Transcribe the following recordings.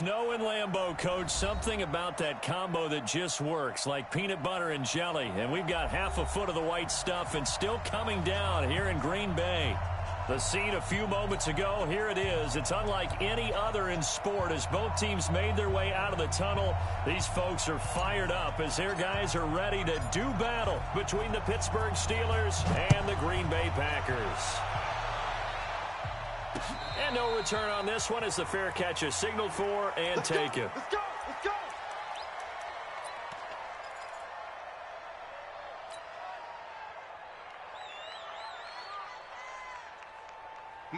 Snow and Lambeau, Coach. Something about that combo that just works, like peanut butter and jelly. And we've got half a foot of the white stuff and still coming down here in Green Bay. The scene a few moments ago, here it is. It's unlike any other in sport as both teams made their way out of the tunnel. These folks are fired up as their guys are ready to do battle between the Pittsburgh Steelers and the Green Bay Packers. And no return on this one as the fair catch is signaled for and taken. Let's go! Let's go!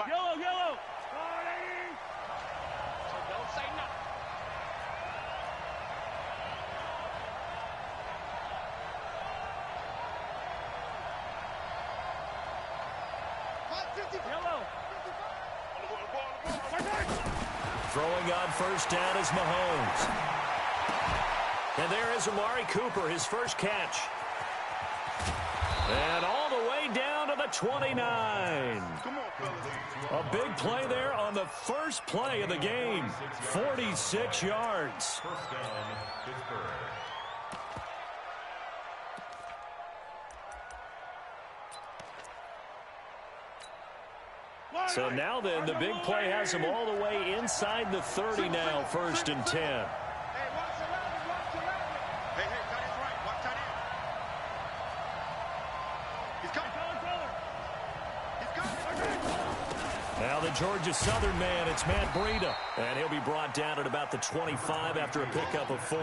Yellow, yellow! Don't say nothing. Yellow! Throwing on first down is Mahomes. And there is Amari Cooper, his first catch. And all the way down to the 29. Come on, fellas. A big play there on the first play of the game. 46 yards. First down, Pittsburgh. So now then, the big play has him all the way inside the 30 now, 1st and 10. Hey, watch around me, watch around me. Hey, tight end's right. Watch tight end. He's coming. He's coming. Now the Georgia Southern man, it's Matt Breida. And he'll be brought down at about the 25 after a pickup of 4.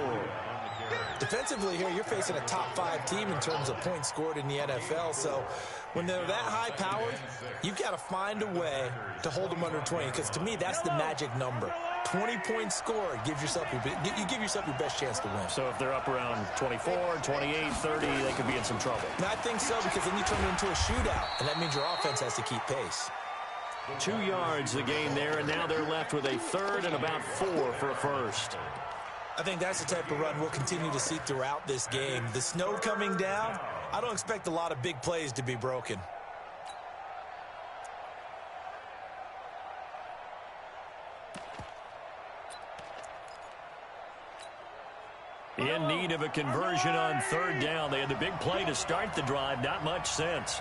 Defensively here, you're facing a top-5 team in terms of points scored in the NFL. So when they're that high-powered, you've got to find a way to hold them under 20. Because to me, that's the magic number. 20 points scored, you give yourself your best chance to win. So if they're up around 24, 28, 30, they could be in some trouble. And I think so, because then you turn it into a shootout, and that means your offense has to keep pace. 2 yards the gain there, and now they're left with a 3rd and about 4 for a first. I think that's the type of run we'll continue to see throughout this game. The snow coming down, I don't expect a lot of big plays to be broken. In need of a conversion on 3rd down. They had the big play to start the drive. Not much sense.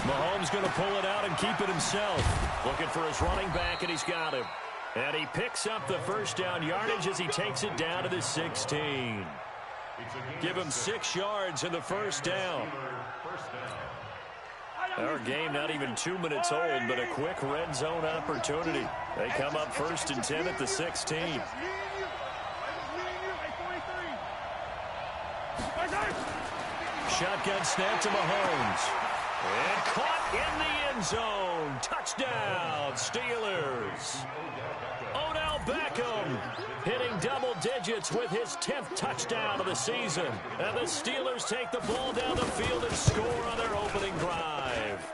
Mahomes going to pull it out and keep it himself. Looking for his running back, and he's got him. And he picks up the first down yardage as he takes it down to the 16. Give him 6 yards in the first down. Our game not even 2 minutes old, but a quick red zone opportunity. They come up 1st and 10 at the 16. Shotgun snap to Mahomes. And caught in the end zone. Touchdown, Steelers. Odell Beckham hitting double digits with his 10th touchdown of the season. And the Steelers take the ball down the field and score on their opening drive.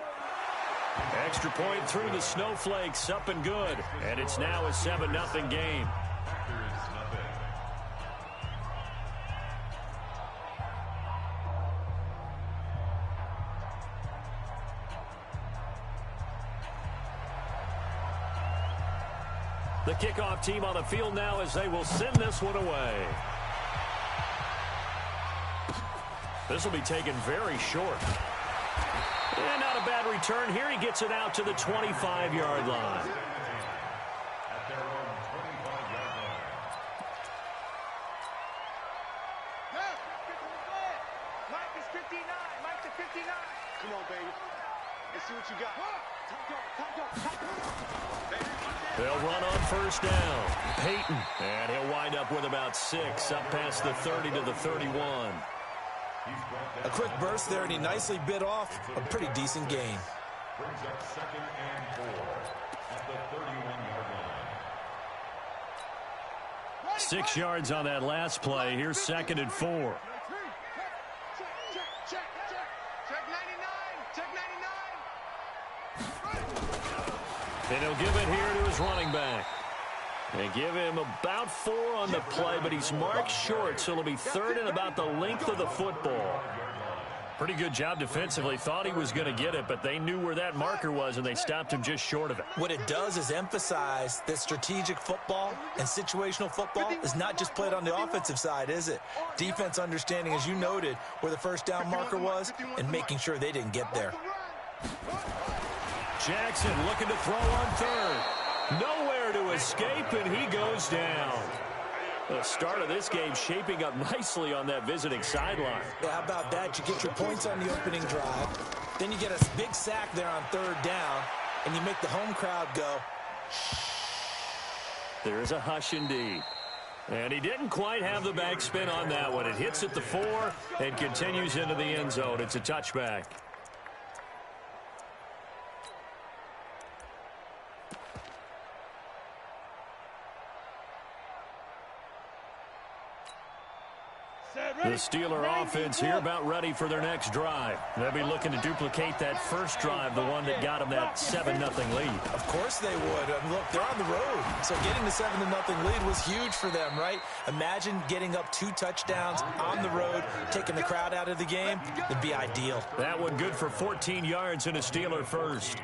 Extra point through the snowflakes, up and good. And it's now a 7-0 game. The kickoff team on the field now as they will send this one away. This will be taken very short. And not a bad return here. He gets it out to the 25-yard line. At their own 25-yard line. Mike is 59. Mike to 59. Come on, baby. Let's see what you got. They'll run on first down. Peyton. And he'll wind up with about 6 up past the 30 to the 31. A quick burst there, and he nicely bit off a pretty decent gain. Brings up 2nd and 4 at the 31-yard line. 6 yards on that last play. Here's 2nd and 4. Check 99. And he'll give it here to his running back. They give him about 4 on the play, but he's marked short, so it'll be 3rd and about the length of the football. Pretty good job defensively. Thought he was going to get it, but they knew where that marker was, and they stopped him just short of it. What it does is emphasize that strategic football and situational football is not just played on the offensive side, is it? Defense understanding, as you noted, where the first down marker was and making sure they didn't get there. Jackson looking to throw on third. Nowhere to escape, and he goes down. The start of this game shaping up nicely on that visiting sideline. Yeah, how about that? You get your points on the opening drive. Then you get a big sack there on third down, and you make the home crowd go. There's a hush indeed. And he didn't quite have the backspin on that one. It hits at the 4 and continues into the end zone. It's a touchback. The Steeler offense here about ready for their next drive. They'll be looking to duplicate that first drive, the one that got them that 7-0 lead. Of course they would. Look, they're on the road, so getting the 7-0 lead was huge for them, right? Imagine getting up 2 touchdowns on the road, taking the crowd out of the game. It'd be ideal. That one good for 14 yards and a Steeler first.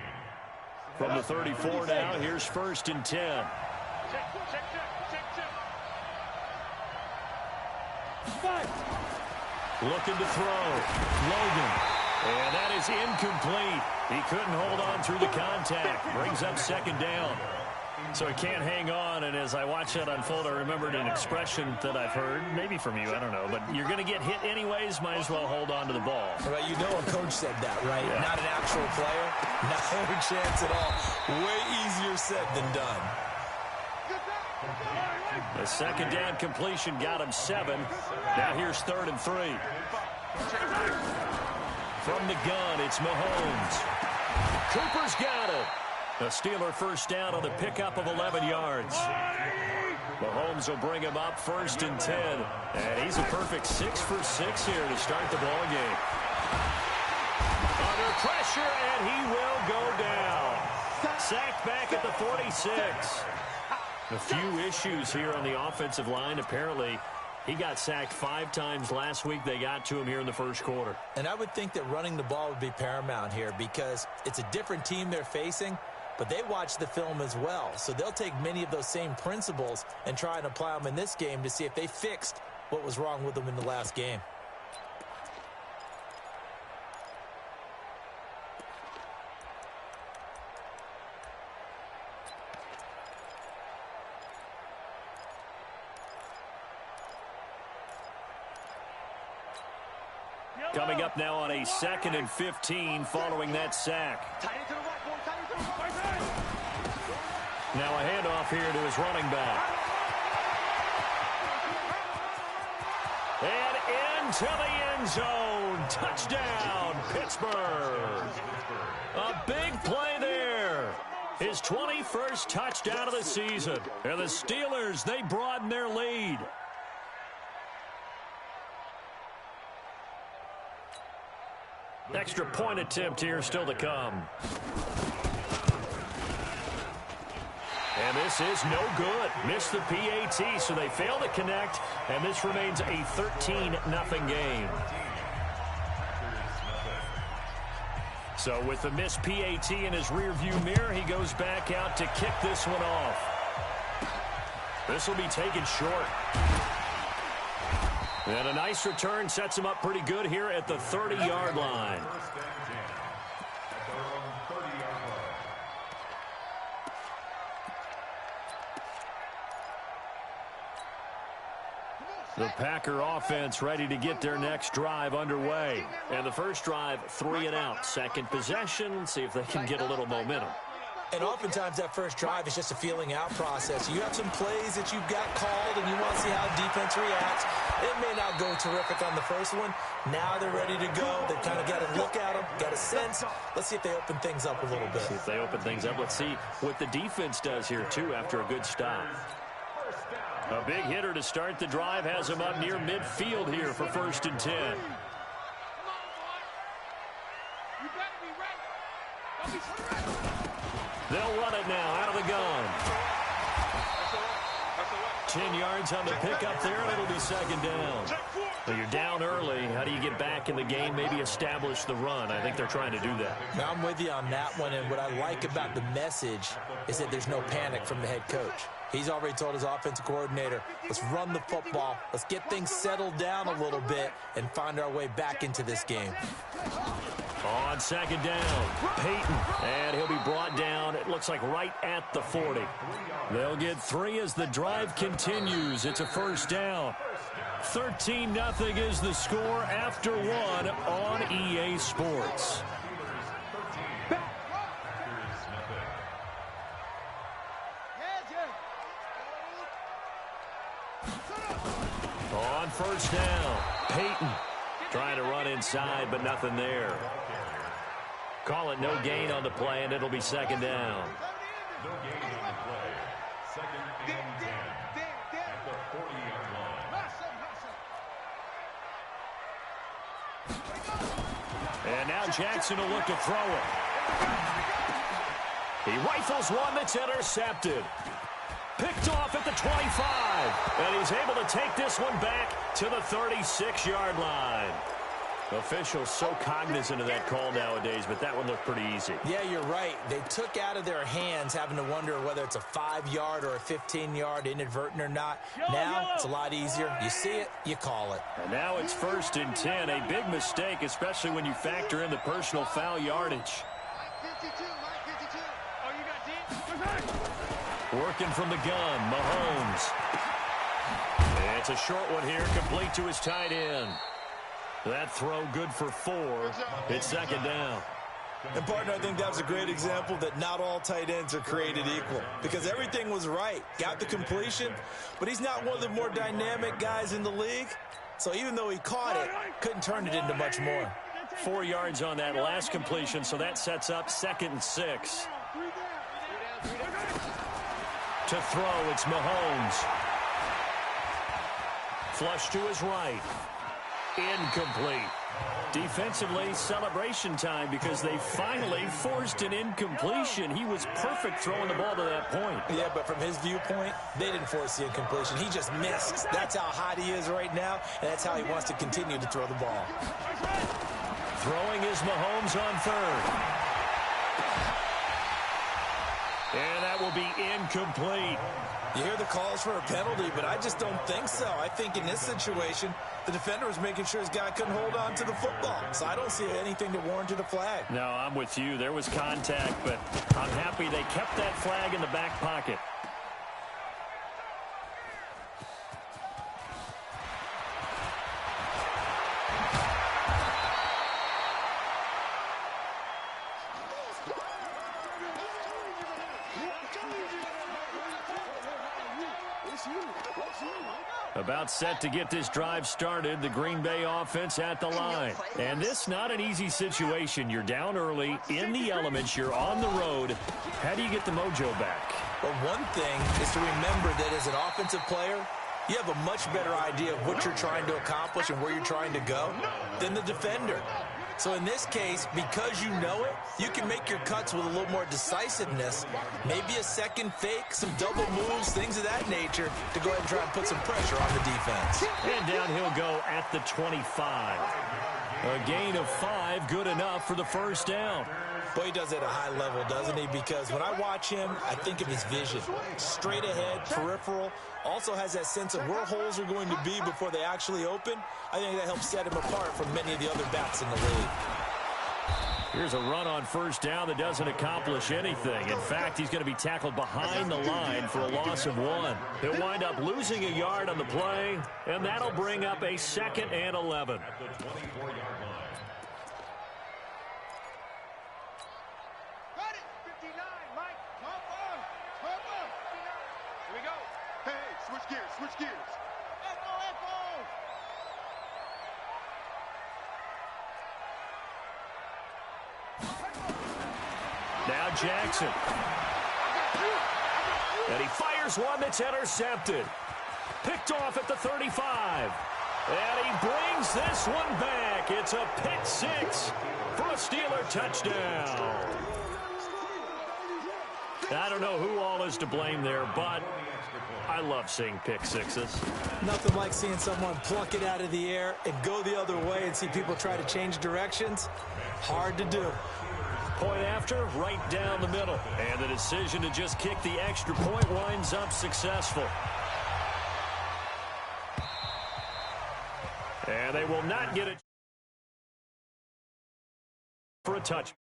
From the 34 now, here's 1st and 10. Looking to throw. Logan. And that is incomplete. He couldn't hold on through the contact. Brings up 2nd down. So he can't hang on, and as I watch that unfold, I remembered an expression that I've heard, maybe from you, I don't know, but you're going to get hit anyways, might as well hold on to the ball. Right, you know a coach said that, right? Yeah. Not an actual player. No chance at all. Way easier said than done. The 2nd down completion got him 7. Now here's 3rd and 3. From the gun, it's Mahomes. Cooper's got it. A Steeler first down on the pickup of 11 yards. Mahomes will bring him up 1st and 10. And he's a perfect 6 for 6 here to start the ball game. Under pressure, and he will go down. Sacked back at the 46. A few issues here on the offensive line. Apparently, he got sacked 5 times last week. They got to him here in the first quarter. And I would think that running the ball would be paramount here because it's a different team they're facing, but they watch the film as well. So they'll take many of those same principles and try and apply them in this game to see if they fixed what was wrong with them in the last game. Coming up now on a 2nd and 15 following that sack. Now a handoff here to his running back. And into the end zone. Touchdown, Pittsburgh. A big play there. His 21st touchdown of the season. And the Steelers, they broaden their lead. Extra point attempt here still to come. And this is no good. Missed the PAT, so they fail to connect, and this remains a 13-0 game. So with the missed PAT in his rearview mirror, he goes back out to kick this one off. This will be taken short. And a nice return sets him up pretty good here at the 30-yard line. The Packer offense ready to get their next drive underway. And the first drive, 3 and out. Second possession, see if they can get a little momentum. And oftentimes that first drive is just a feeling out process. You have some plays that you've got called and you want to see how defense reacts. It may not go terrific on the first one. Now they're ready to go. They've kind of got a look at them, got a sense. Let's see if they open things up a little bit. See if they open things up. Let's see what the defense does here, too, after a good stop. A big hitter to start the drive has him up near midfield here for 1st and 10. They'll run it now out of the gun. 10 yards on the pickup there, and it'll be 2nd down. Well, you're down early. How do you get back in the game, maybe establish the run? I think they're trying to do that. Now, I'm with you on that one, and what I like about the message is that there's no panic from the head coach. He's already told his offensive coordinator, let's run the football, let's get things settled down a little bit and find our way back into this game. On second down, Peyton, and he'll be brought down, it looks like right at the 40. They'll get 3 as the drive continues. It's a first down. 13-0 is the score after 1 on EA Sports. On first down, Peyton trying to run inside, but nothing there. Call it no gain on the play, and it'll be second down. No gain on the play. Second and 10 at the 40-yard line. And now Jackson will look to throw it. He rifles one that's intercepted. Picked off at the 25. And he's able to take this one back to the 36-yard line. Officials so cognizant of that call nowadays, but that one looked pretty easy. Yeah, you're right. They took out of their hands having to wonder whether it's a 5-yard or a 15-yard inadvertent or not. Now it's a lot easier. You see it, you call it. And now it's 1st and 10. A big mistake, especially when you factor in the personal foul yardage. Working from the gun, Mahomes. And it's a short one here, complete to his tight end. That throw good for 4. It's second down. And, partner, I think that was a great example that not all tight ends are created equal because everything was right. Got the completion, but he's not one of the more dynamic guys in the league. So even though he caught it, couldn't turn it into much more. 4 yards on that last completion, so that sets up 2nd and 6. To throw, it's Mahomes. Flush to his right. Incomplete. Defensively, celebration time because they finally forced an incompletion. He was perfect throwing the ball to that point. Yeah, but from his viewpoint, they didn't force the incompletion. He just missed. That's how hot he is right now, and that's how he wants to continue to throw the ball. Throwing is Mahomes on 3rd. And that will be incomplete. You hear the calls for a penalty, but I just don't think so. I think in this situation, the defender was making sure his guy couldn't hold on to the football. So I don't see anything that warranted a flag. No, I'm with you. There was contact, but I'm happy they kept that flag in the back pocket. About set to get this drive started, the Green Bay offense at the line. And this not an easy situation. You're down early, in the elements, you're on the road. How do you get the mojo back? Well, one thing is to remember that as an offensive player, you have a much better idea of what you're trying to accomplish and where you're trying to go than the defender. So in this case, because you know it, you can make your cuts with a little more decisiveness, maybe a second fake, some double moves, things of that nature, to go ahead and try and put some pressure on the defense. And down he'll go at the 25. A gain of 5, good enough for the first down. Boy, he does it at a high level, doesn't he? Because when I watch him, I think of his vision. Straight ahead, peripheral, also has that sense of where holes are going to be before they actually open. I think that helps set him apart from many of the other backs in the league. Here's a run on first down that doesn't accomplish anything. In fact, he's going to be tackled behind the line for a loss of 1. He'll wind up losing a yard on the play, and that'll bring up a 2nd and 11. At the 24-yard line. Got it! 59, Mike! Come on! Come on! Here we go! Hey, switch gears, switch gears! Echo, echo! Now Jackson. And he fires one that's intercepted. Picked off at the 35. And he brings this one back. It's a pick 6 for a Steeler touchdown. I don't know who all is to blame there, but I love seeing pick sixes. Nothing like seeing someone pluck it out of the air and go the other way and see people try to change directions. Hard to do. Point after, right down the middle. And the decision to just kick the extra point winds up successful. And they will not get it for a touch.